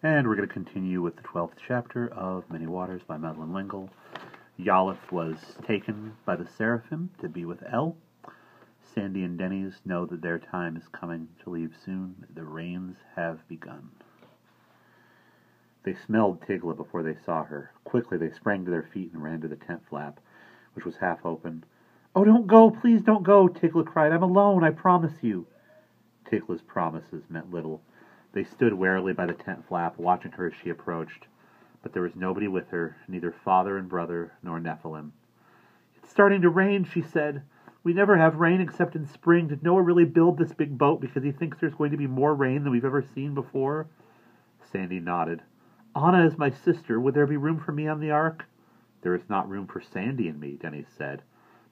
And we're going to continue with the 12th chapter of Many Waters by Madeleine L'Engle. Yalith was taken by the Seraphim to be with El. Sandy and Denny's know that their time is coming to leave soon. The rains have begun. They smelled Tigla before they saw her. Quickly they sprang to their feet and ran to the tent flap, which was half open. "Oh, don't go! Please don't go!" Tigla cried. "I'm alone, I promise you." Tigla's promises meant little. They stood warily by the tent flap, watching her as she approached. But there was nobody with her, neither father and brother, nor Nephilim. "It's starting to rain," she said. "We never have rain except in spring. Did Noah really build this big boat because he thinks there's going to be more rain than we've ever seen before?" Sandy nodded. "Anna is my sister. Would there be room for me on the ark?" "There is not room for Sandy and me," Denny said.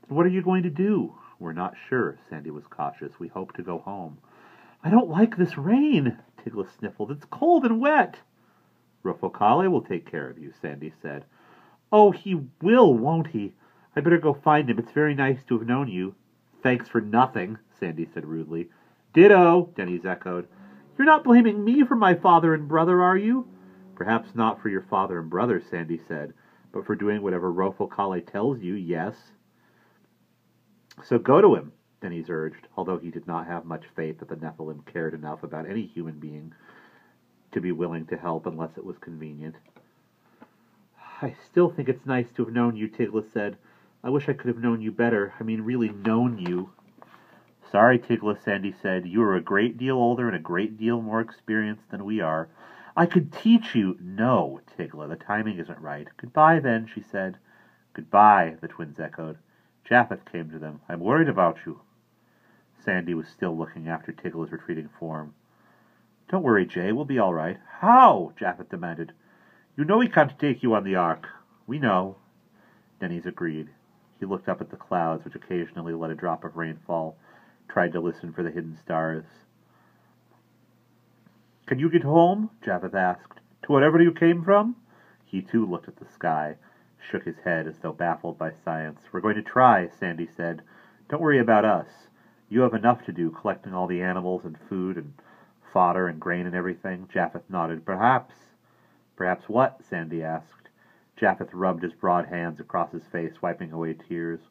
"Then what are you going to do?" "We're not sure." Sandy was cautious. "We hope to go home." "I don't like this rain," Tigla sniffled. "It's cold and wet." "Rofocale will take care of you," Sandy said. "Oh, he will, won't he? I'd better go find him. It's very nice to have known you." "Thanks for nothing," Sandy said rudely. "Ditto," Denny's echoed. "You're not blaming me for my father and brother, are you?" "Perhaps not for your father and brother," Sandy said, "but for doing whatever Rofocale tells you, yes." "So go to him," Denny's urged, although he did not have much faith that the Nephilim cared enough about any human being to be willing to help unless it was convenient. "I still think it's nice to have known you," Tigla said. "I wish I could have known you better. I mean, really known you." "Sorry, Tigla," Sandy said. "You are a great deal older and a great deal more experienced than we are." "I could teach you." "No, Tigla, the timing isn't right." "Goodbye, then," she said. "Goodbye," the twins echoed. Japheth came to them. "I'm worried about you." Sandy was still looking after Tigla's retreating form. "Don't worry, Jay. We'll be all right." "How?" Japheth demanded. "You know we can't take you on the ark." "We know." Denny's agreed. He looked up at the clouds, which occasionally let a drop of rain fall, tried to listen for the hidden stars. "Can you get home?" Japheth asked. "To wherever you came from?" He too looked at the sky, shook his head as though baffled by science. "We're going to try," Sandy said. "Don't worry about us. You have enough to do, collecting all the animals and food and fodder and grain and everything." Japheth nodded. "Perhaps." "Perhaps what?" Sandy asked. Japheth rubbed his broad hands across his face, wiping away tears.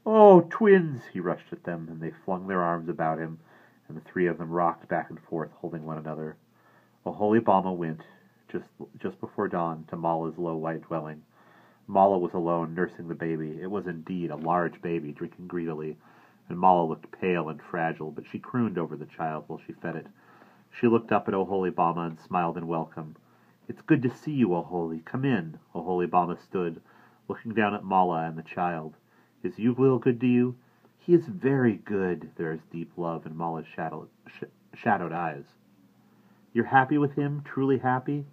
"Oh, twins!" He rushed at them, and they flung their arms about him, and the three of them rocked back and forth, holding one another. Oholibama went, just before dawn, to Mala's low white dwelling. Mala was alone, nursing the baby. It was indeed a large baby, drinking greedily, and Mala looked pale and fragile, but she crooned over the child while she fed it. She looked up at Oholibama and smiled in welcome. "It's good to see you, Oholi. Come in." Oholibama stood, looking down at Mala and the child. "Is Uguil good to you?" "He is very good." There is deep love in Mala's shadowed eyes. "You're happy with him? Truly happy?"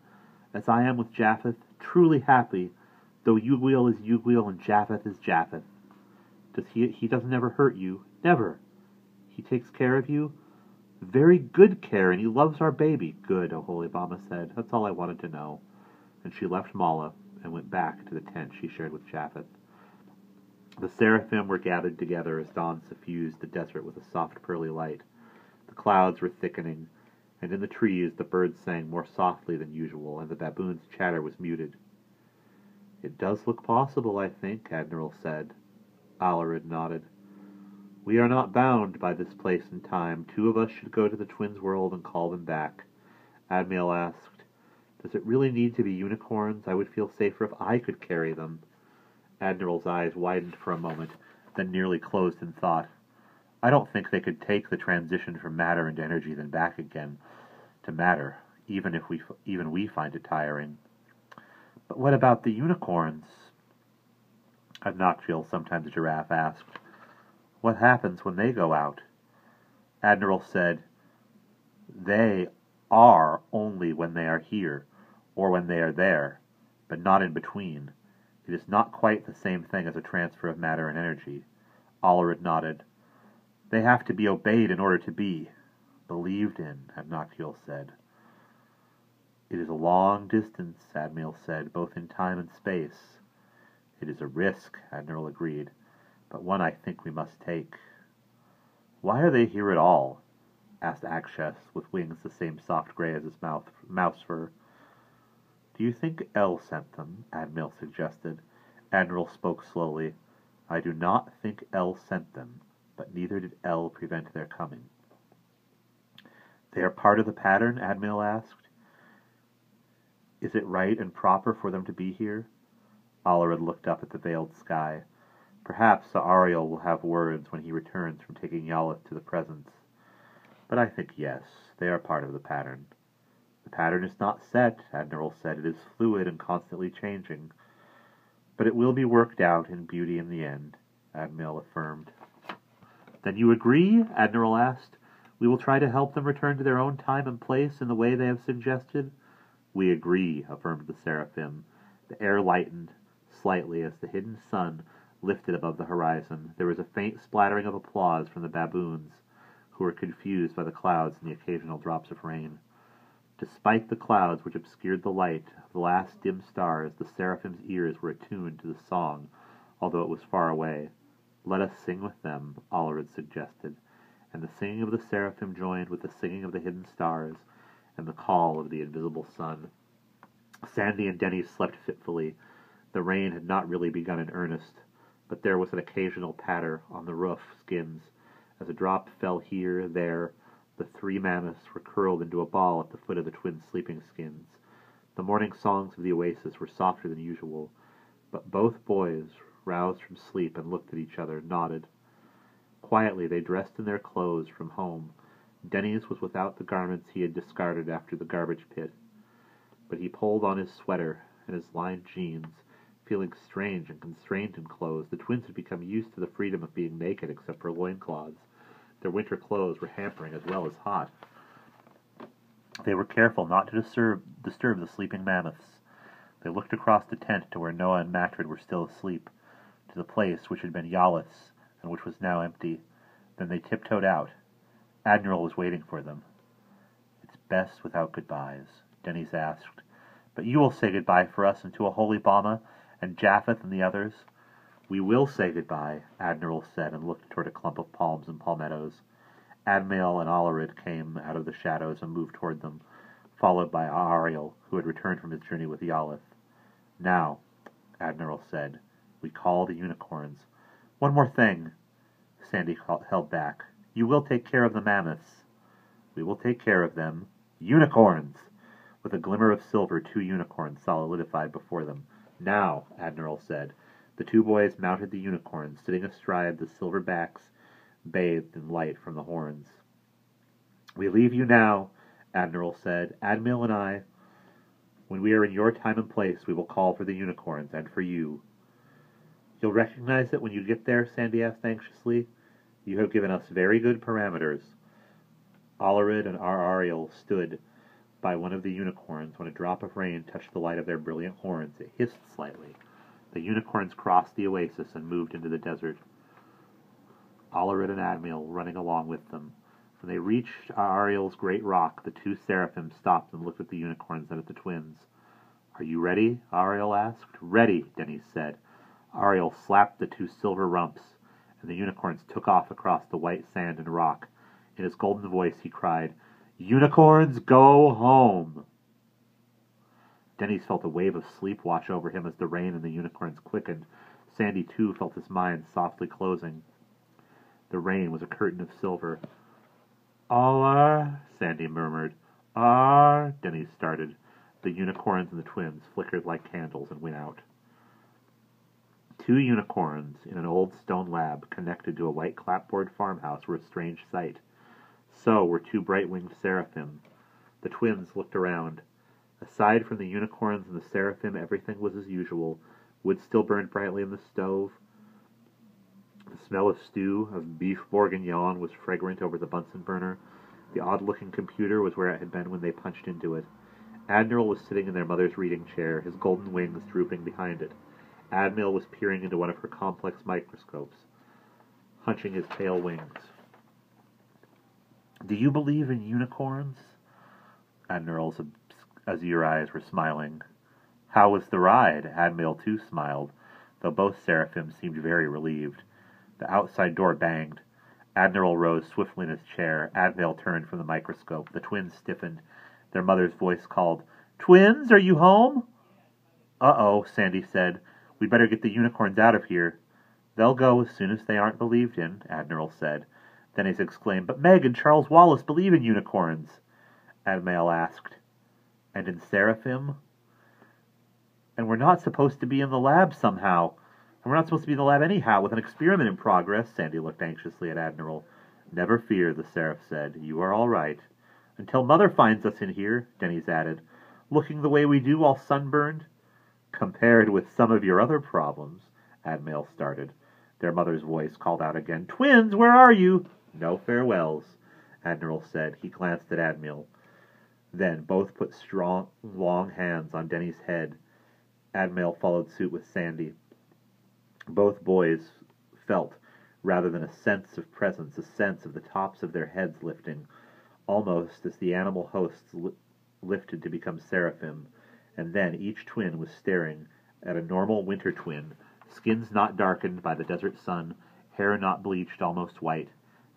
"As I am with Japheth, truly happy, though Uguil is Uguil and Japheth is Japheth." He doesn't ever hurt you?" "Never." "He takes care of you?" "Very good care, and he loves our baby." "Good," Oholibama said. "That's all I wanted to know." And she left Mala and went back to the tent she shared with Japheth. The seraphim were gathered together as dawn suffused the desert with a soft pearly light. The clouds were thickening, and in the trees the birds sang more softly than usual, and the baboon's chatter was muted. "It does look possible, I think," Admiral said. Alarid nodded. "We are not bound by this place and time. 2 of us should go to the twins' world and call them back." Admiral asked, "Does it really need to be unicorns? I would feel safer if I could carry them." Admiral's eyes widened for a moment, then nearly closed in thought. "I don't think they could take the transition from matter into energy, then back again to matter, even we find it tiring." "But what about the unicorns?" At Noctville, sometimes a giraffe asked. "What happens when they go out?" Admiral said, "They are only when they are here, or when they are there, but not in between. It is not quite the same thing as a transfer of matter and energy." Alarid nodded. "They have to be obeyed in order to be believed in," Noctville said. "It is a long distance," Admiral said, "both in time and space." "It is a risk," Admiral agreed, "but one I think we must take." "Why are they here at all?" asked Akshas, with wings the same soft gray as his mouse fur. Do you think El sent them? Admiral suggested. Admiral spoke slowly. I do not think El sent them, but neither did El prevent their coming. They are part of the pattern? Admiral asked. Is it right and proper for them to be here? Allerud looked up at the veiled sky. Perhaps Ariel will have words when he returns from taking Yalith to the presence. But I think yes, they are part of the pattern. The pattern is not set, Admiral said. It is fluid and constantly changing. But it will be worked out in beauty in the end, Admiral affirmed. Then you agree? Admiral asked. We will try to help them return to their own time and place in the way they have suggested. We agree, affirmed the Seraphim. The air lightened slightly as the hidden sun lifted above the horizon. There was a faint splattering of applause from the baboons, who were confused by the clouds and the occasional drops of rain. Despite the clouds which obscured the light of the last dim stars, the Seraphim's ears were attuned to the song, although it was far away. Let us sing with them, Allerud suggested, and the singing of the Seraphim joined with the singing of the hidden stars and the call of the invisible sun. Sandy and Denny slept fitfully. The rain had not really begun in earnest, but there was an occasional patter on the roof skins. As a drop fell here, there, the three mammoths were curled into a ball at the foot of the twin sleeping skins. The morning songs of the oasis were softer than usual, but both boys, roused from sleep and looked at each other, nodded. Quietly they dressed in their clothes from home. Denny's was without the garments he had discarded after the garbage pit, but he pulled on his sweater and his lined jeans, feeling strange and constrained in clothes. The twins had become used to the freedom of being naked except for loincloths. Their winter clothes were hampering as well as hot. They were careful not to disturb the sleeping mammoths. They looked across the tent to where Noah and Matrid were still asleep, to the place which had been Yalith's and which was now empty. Then they tiptoed out. Admiral was waiting for them. It's best without goodbyes, Denny's asked. But you will say goodbye for us and to a holy Bama and Japheth and the others. We will say goodbye, Admiral said, and looked toward a clump of palms and palmettos. Admiral and Allerud came out of the shadows and moved toward them, followed by Ariel, who had returned from his journey with Yalith. Now, Admiral said, we call the unicorns. One more thing, Sandy held back. You will take care of the mammoths. We will take care of them. Unicorns! With a glimmer of silver, two unicorns solidified before them. Now, Admiral said. The two boys mounted the unicorns, sitting astride the silver backs, bathed in light from the horns. We leave you now, Admiral said. Admiral and I, when we are in your time and place, we will call for the unicorns and for you. You'll recognize it when you get there? Sandy asked anxiously. You have given us very good parameters. Allerud and Ariel stood by one of the unicorns when a drop of rain touched the light of their brilliant horns. It hissed slightly. The unicorns crossed the oasis and moved into the desert, Allerud and Admiral running along with them. When they reached Ariel's great rock, the two seraphim stopped and looked at the unicorns and at the twins. Are you ready? Ariel asked. Ready, Denny said. Ariel slapped the two silver rumps, and the unicorns took off across the white sand and rock. In his golden voice he cried, Unicorns, go home! Denny felt a wave of sleep wash over him as the rain and the unicorns quickened. Sandy, too, felt his mind softly closing. The rain was a curtain of silver. Allah, Sandy murmured. Denny started. The unicorns and the twins flickered like candles and went out. Two unicorns in an old stone lab connected to a white clapboard farmhouse were a strange sight. So were two bright-winged seraphim. The twins looked around. Aside from the unicorns and the seraphim, everything was as usual. Wood still burned brightly in the stove. The smell of stew, of beef bourguignon, was fragrant over the Bunsen burner. The odd-looking computer was where it had been when they punched into it. Admiral was sitting in their mother's reading chair, his golden wings drooping behind it. Admiral was peering into one of her complex microscopes, hunching his pale wings. Do you believe in unicorns? Admiral's azure eyes were smiling. How was the ride? Admiral too smiled, though both seraphim seemed very relieved. The outside door banged. Admiral rose swiftly in his chair. Admiral turned from the microscope. The twins stiffened. Their mother's voice called, Twins, are you home? Uh-oh, Sandy said. We better get the unicorns out of here. They'll go as soon as they aren't believed in, Admiral said. Denny's exclaimed, But Meg and Charles Wallace believe in unicorns. Admiral asked, And in Seraphim? And we're not supposed to be in the lab somehow. And we're not supposed to be in the lab anyhow, with an experiment in progress. Sandy looked anxiously at Admiral. Never fear, the Seraph said. You are all right. Until Mother finds us in here, Denny's added. Looking the way we do, all sunburned? Compared with some of your other problems, Admiral started. Their mother's voice called out again. Twins, where are you? No farewells, Admiral said. He glanced at Admiral. Then both put strong, long hands on Denny's head. Admiral followed suit with Sandy. Both boys felt, rather than a sense of presence, a sense of the tops of their heads lifting, almost as the animal hosts lifted to become seraphim, and then each twin was staring at a normal winter twin, skins not darkened by the desert sun, hair not bleached, almost white.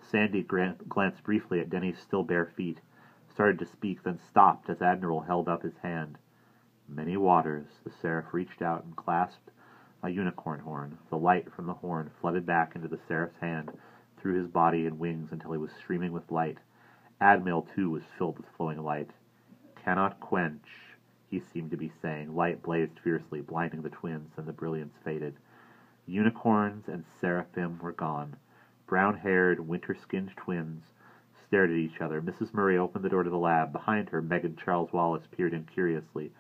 Sandy glanced briefly at Denny's still bare feet, started to speak, then stopped as Admiral held up his hand. Many Waters, the Seraph reached out and clasped a unicorn horn. The light from the horn flooded back into the Seraph's hand, through his body and wings until he was streaming with light. Admiral, too, was filled with flowing light. Cannot quench, he seemed to be saying. Light blazed fiercely, blinding the twins, and the brilliance faded. Unicorns and seraphim were gone. Brown-haired, winter-skinned twins stared at each other. Mrs. Murray opened the door to the lab. Behind her, Meg and Charles Wallace peered in curiously.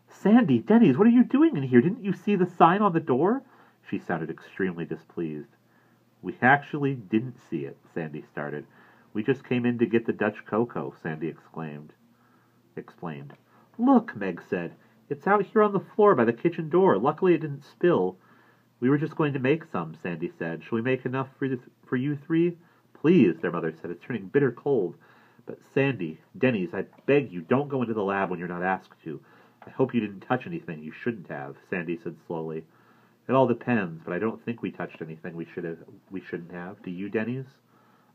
Sandy, Denny's, what are you doing in here? Didn't you see the sign on the door? She sounded extremely displeased. We actually didn't see it, Sandy started. We just came in to get the Dutch cocoa, Sandy explained. Look, Meg said. It's out here on the floor by the kitchen door. Luckily it didn't spill. We were just going to make some, Sandy said. Shall we make enough for you three? Please, their mother said. It's turning bitter cold. But Sandy, Denny's, I beg you, don't go into the lab when you're not asked to. I hope you didn't touch anything you shouldn't have, Sandy said slowly. It all depends, but I don't think we touched anything we shouldn't have. Do you, Denny's?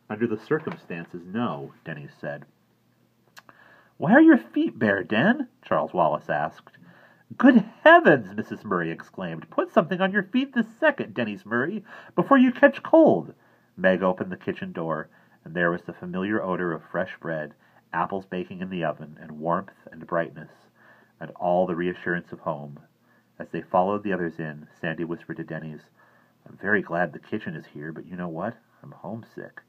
Under the circumstances, no, Denny's said. Why are your feet bare, Den? Charles Wallace asked. Good heavens, Mrs. Murray exclaimed. Put something on your feet this second, Denny's Murray, before you catch cold. Meg opened the kitchen door, and there was the familiar odor of fresh bread, apples baking in the oven, and warmth and brightness, and all the reassurance of home. As they followed the others in, Sandy whispered to Denny's, I'm very glad the kitchen is here, but you know what? I'm homesick.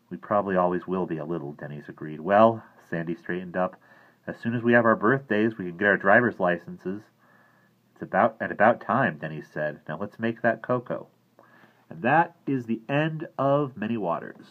We probably always will be a little, Denny's agreed. Well, Sandy straightened up, as soon as we have our birthdays, we can get our driver's licenses. It's about time, Denny's said. Now let's make that cocoa. And that is the end of Many Waters.